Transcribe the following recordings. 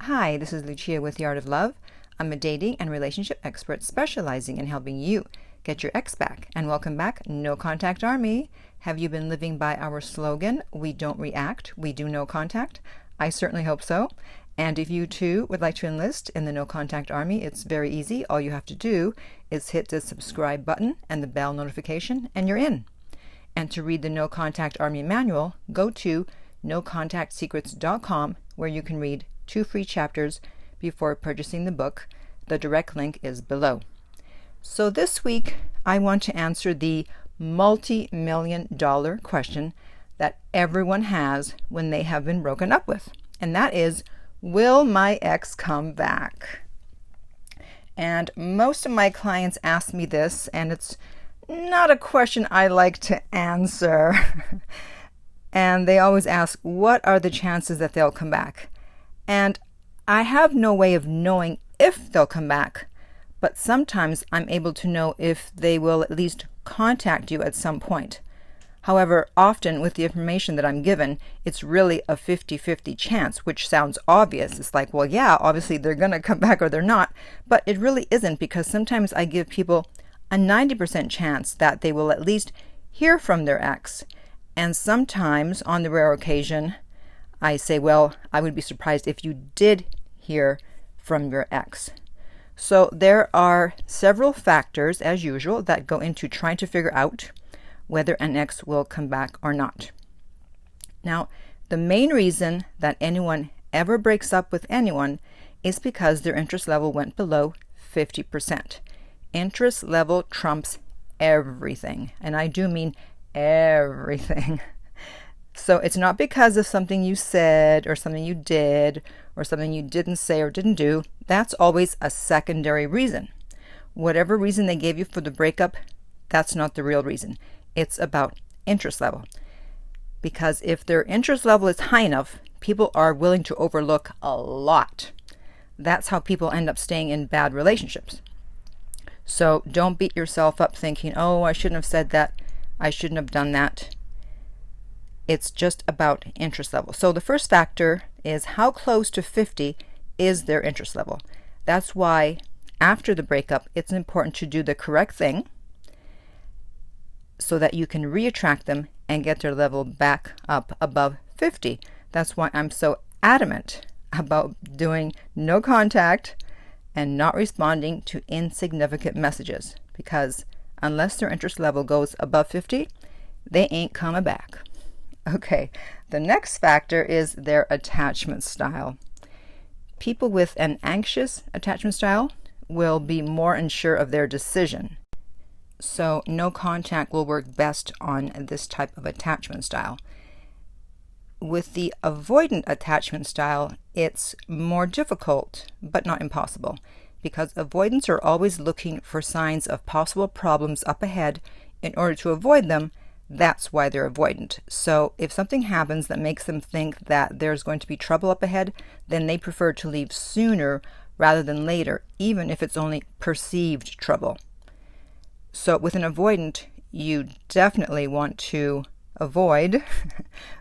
Hi, this is Lucia with The Art of Love. I'm a dating and relationship expert specializing in helping you get your ex back. And welcome back, No Contact Army. Have you been living by our slogan, we don't react, we do no contact? I certainly hope so. And if you too would like to enlist in the No Contact Army, it's very easy. All you have to do is hit the subscribe button and the bell notification, and you're in. And to read the No Contact Army manual, go to nocontactsecrets.com, where you can read 2 free chapters before purchasing the book. The direct link is below. So this week, I want to answer the multi-million-dollar question that everyone has when they have been broken up with. And that is, will my ex come back? And most of my clients ask me this, and it's not a question I like to answer. And they always ask, what are the chances that they'll come back? And I have no way of knowing if they'll come back, but sometimes I'm able to know if they will at least contact you at some point. However, often with the information that I'm given, it's really a 50-50 chance, which sounds obvious. It's like, well, yeah, obviously they're going to come back or they're not, but it really isn't, because sometimes I give people a 90% chance that they will at least hear from their ex. And sometimes, on the rare occasion, I say, well, I would be surprised if you did hear from your ex. So there are several factors, as usual, that go into trying to figure out whether an ex will come back or not. Now, the main reason that anyone ever breaks up with anyone is because their interest level went below 50%. Interest level trumps everything, and I do mean everything. So it's not because of something you said or something you did or something you didn't say or didn't do. That's always a secondary reason. Whatever reason they gave you for the breakup, that's not the real reason. It's about interest level. Because if their interest level is high enough, people are willing to overlook a lot. That's how people end up staying in bad relationships. So don't beat yourself up thinking, oh, I shouldn't have said that, I shouldn't have done that. It's just about interest level. So the first factor is how close to 50 is their interest level. That's why after the breakup, it's important to do the correct thing so that you can reattract them and get their level back up above 50. That's why I'm so adamant about doing no contact and not responding to insignificant messages, because unless their interest level goes above 50, they ain't coming back. Okay, the next factor is their attachment style. People with an anxious attachment style will be more unsure of their decision. So no contact will work best on this type of attachment style. With the avoidant attachment style, it's more difficult, but not impossible, because avoidants are always looking for signs of possible problems up ahead in order to avoid them. That's why they're avoidant. So if something happens that makes them think that there's going to be trouble up ahead, then they prefer to leave sooner rather than later, even if it's only perceived trouble. So with an avoidant, you definitely want to avoid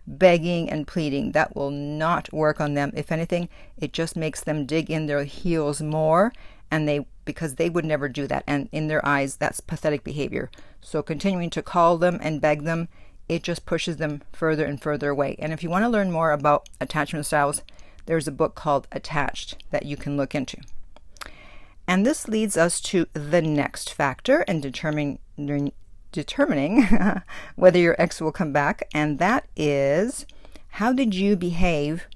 begging and pleading. That will not work on them. If anything, it just makes them dig in their heels more, and because they would never do that, and in their eyes that's pathetic behavior. So continuing to call them and beg them, it just pushes them further and further away. And if you want to learn more about attachment styles, there's a book called Attached that you can look into. And this leads us to the next factor in determining whether your ex will come back, and that is, how did you behave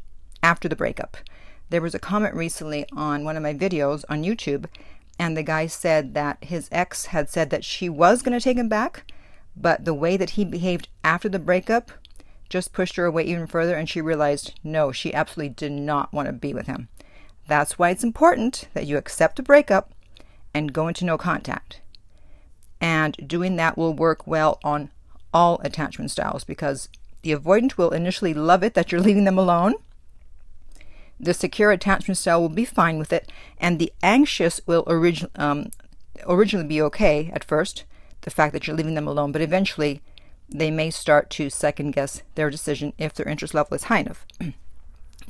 after the breakup? There was a comment recently on one of my videos on YouTube, and the guy said that his ex had said that she was going to take him back, but the way that he behaved after the breakup just pushed her away even further, and she realized, no, she absolutely did not want to be with him. That's why it's important that you accept the breakup and go into no contact. And doing that will work well on all attachment styles, because the avoidant will initially love it that you're leaving them alone. The secure attachment style will be fine with it, and the anxious will originally be okay at first, the fact that you're leaving them alone, but eventually they may start to second guess their decision if their interest level is high enough.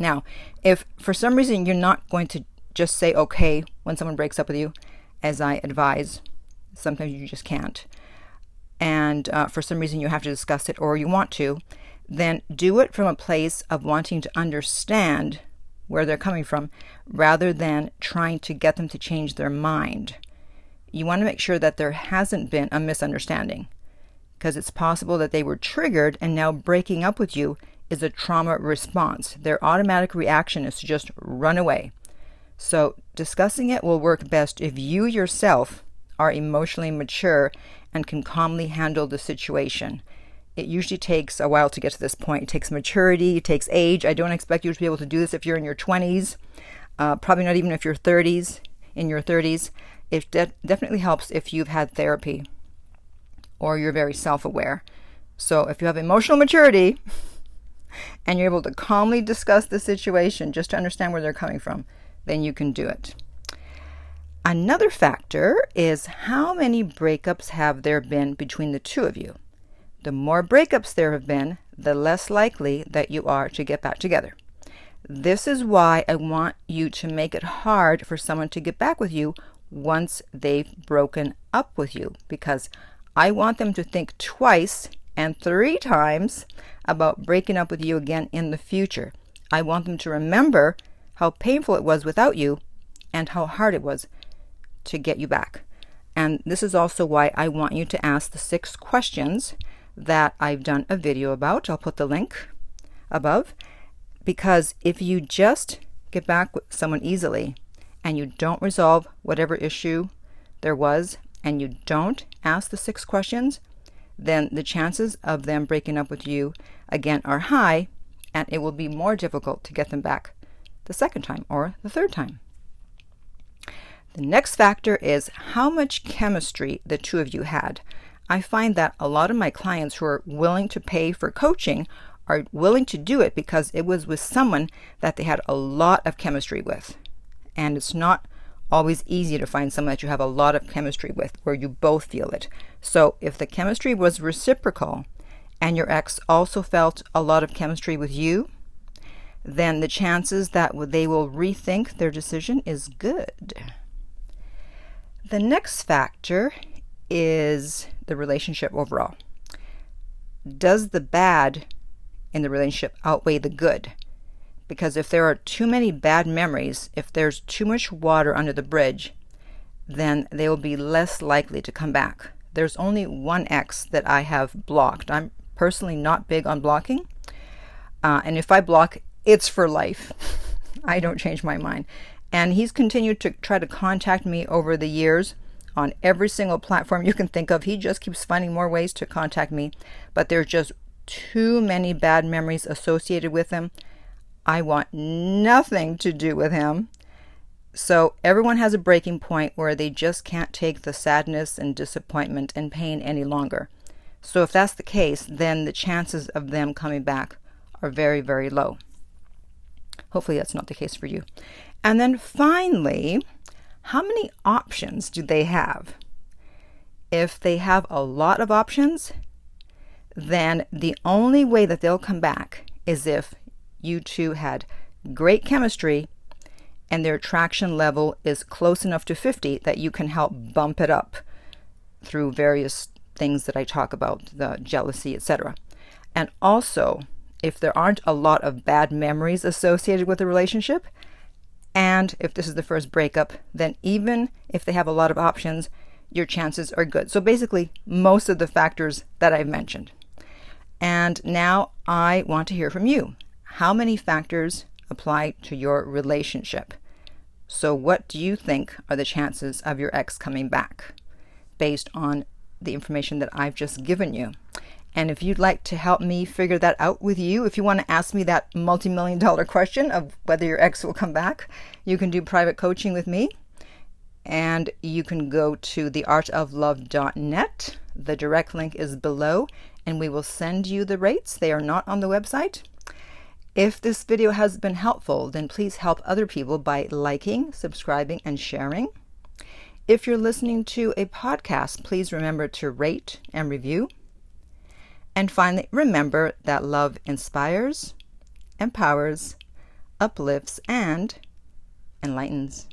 Now, if for some reason you're not going to just say okay when someone breaks up with you, as I advise, sometimes you just can't, and for some reason you have to discuss it or you want to, then do it from a place of wanting to understand where they're coming from rather than trying to get them to change their mind. You want to make sure that there hasn't been a misunderstanding, because it's possible that they were triggered and now breaking up with you is a trauma response. Their automatic reaction is to just run away. So discussing it will work best if you yourself are emotionally mature and can calmly handle the situation. It usually takes a while to get to this point. It takes maturity, it takes age. I don't expect you to be able to do this if you're in your 20s, probably not even if you're in your 30s. It definitely helps if you've had therapy or you're very self-aware. So if you have emotional maturity and you're able to calmly discuss the situation just to understand where they're coming from, then you can do it. Another factor is how many breakups have there been between the two of you. The more breakups there have been, the less likely that you are to get back together. This is why I want you to make it hard for someone to get back with you once they've broken up with you, because I want them to think twice and 3 times about breaking up with you again in the future. I want them to remember how painful it was without you and how hard it was to get you back. And this is also why I want you to ask the 6 questions that I've done a video about. I'll put the link above, because if you just get back with someone easily and you don't resolve whatever issue there was and you don't ask the 6 questions, then the chances of them breaking up with you again are high, and it will be more difficult to get them back the second time or the third time. The next factor is how much chemistry the two of you had. I find that a lot of my clients who are willing to pay for coaching are willing to do it because it was with someone that they had a lot of chemistry with. And it's not always easy to find someone that you have a lot of chemistry with, where you both feel it. So if the chemistry was reciprocal and your ex also felt a lot of chemistry with you, then the chances that they will rethink their decision is good. The next factor is the relationship overall. Does the bad in the relationship outweigh the good? Because if there are too many bad memories, if there's too much water under the bridge, then they will be less likely to come back. There's only one ex that I have blocked. I'm personally not big on blocking. And if I block, it's for life. I don't change my mind. And he's continued to try to contact me over the years on every single platform you can think of. He just keeps finding more ways to contact me, but there's just too many bad memories associated with him. I want nothing to do with him. So everyone has a breaking point where they just can't take the sadness and disappointment and pain any longer. So if that's the case, then the chances of them coming back are very, very low. Hopefully that's not the case for you. And then finally, how many options do they have? If they have a lot of options, then the only way that they'll come back is if you two had great chemistry and their attraction level is close enough to 50 that you can help bump it up through various things that I talk about, the jealousy, etc. And also, if there aren't a lot of bad memories associated with the relationship, and if this is the first breakup, then even if they have a lot of options, your chances are good. So basically, most of the factors that I've mentioned. And now I want to hear from you. How many factors apply to your relationship? So what do you think are the chances of your ex coming back based on the information that I've just given you? And if you'd like to help me figure that out with you, if you want to ask me that multi-million-dollar question of whether your ex will come back, you can do private coaching with me. And you can go to theartoflove.net. The direct link is below, and we will send you the rates. They are not on the website. If this video has been helpful, then please help other people by liking, subscribing, and sharing. If you're listening to a podcast, please remember to rate and review. And finally, remember that love inspires, empowers, uplifts, and enlightens.